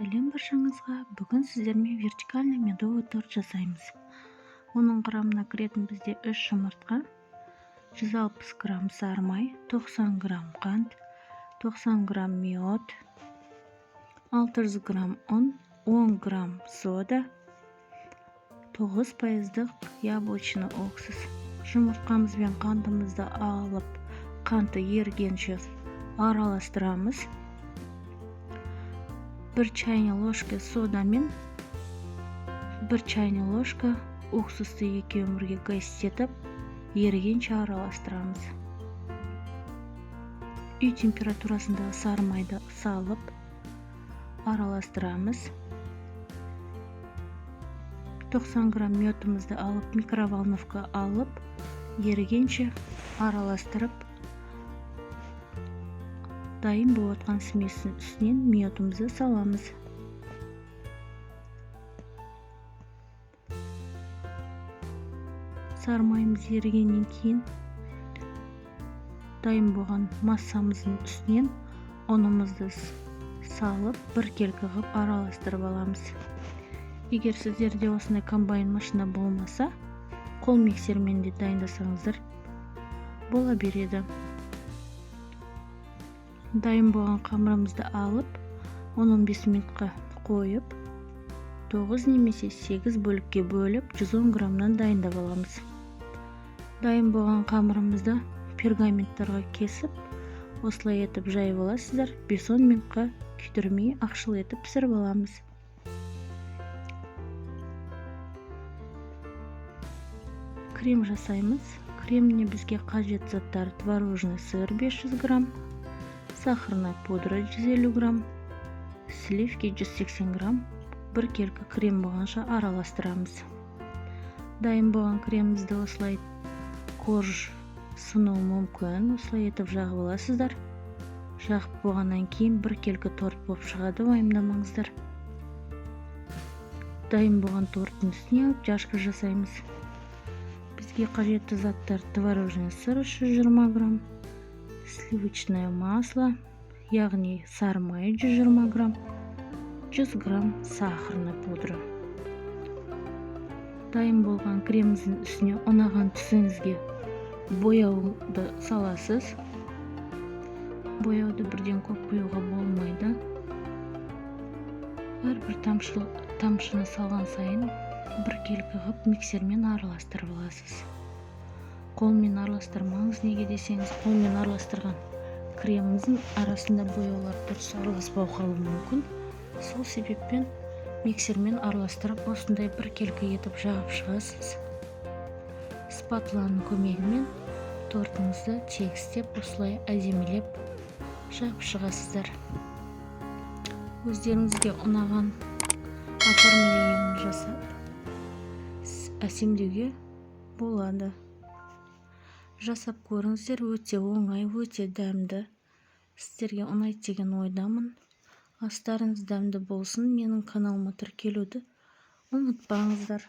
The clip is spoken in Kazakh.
сәлем баршаңызға. Бүгін сіздермен вертикальный медовый торт жасаймыз. Оның құрамына кіретін бізде 3 жұмыртқа, 160 грамм сары май, 90 грамм қант, 90 грамм мед, 600 грамм ұн, 10 грамм сода, 9% яблочный уксус. Жұмыртқамыз бен қантымызды алып, қанты ерігенше араластырамыз. 1 чайный ложка сода мен 1 чайный ложка уксусты екеуін бірге гаситетіп, ерігенше араластырамыз. Үй температурасындағы сары майды салып, араластырамыз. 90 грамм медімізді алып, микроволновка алып, ерігенше араластырып, дайын болып жатқан сместің үстінен медімізді саламыз. Сары майымыз ерігеннен кейін дайын болған массамыздың үстінен ұнымызды салып, біркелкі қылып араластырып аламыз. Егер сіздерде осындай комбайн машина болмаса, қол миксермен де дайындасаңыздар бола береді. Дайын болған қамырымызды алып, 10-15 минутқа қойып, 9 немесе 8 бөлікке бөліп, 110 граммнан дайындап аламыз. Дайын болған қамырымызды пергаменттарға кесіп, осылай етіп жайып аласыздар. 5-10 минутқа күйдірмей ақшыл етіп пісіріп аламыз. Крем жасаймыз. Креміне бізге қажет заттар: творожный сыр 500 грамм, сахарная пудра 150 грамм, сливки 180 грамм. Біркелкі крем болғанша араластырамыз. Дайын болған кремімізді осылай корж сынуы мүмкін. Осылай етіп жағып аласыздар. Жағып болғаннан кейін біркелкі торт болып шығады, уайымдамаңыздар. Дайын болған торттың үстіне алып жашқы жасаймыз. Бізге қажетті заттар: творожный сыр 320 грамм, сливочное масло, яғни сары май 120 грамм, 100 грамм сахарная пудра. Дайын болған креміміздің үстіне ұнаған түсіңізге бояуды саласыз. Бояуды бірден көп құюға болмайды. Әрбір тамшыны салған сайын біркелкі қылып миксермен араластырып аласыз. Қолмен араластырмаңыз, неге десеңіз, қолмен араластырған креміміздің арасында бояулар дұрыс араласпау қалуы мүмкін. Сол себеппен миксермен араластырып, осындай біркелкі етіп жағып шығасыз. Спатуланың көмегімен тортыңызды тегістеп, осылай әдемілеп жағып шығасыздар. Өздеріңізге ұнаған оформлениені жасап, әсемдеуге болады. Жасап көріңіздер, өте оңай, өте дәмді. Сіздерге ұнайды деген ойдамын. Астарыңыз дәмді болсын. Менің каналыма тіркелуді ұмытпаңыздар.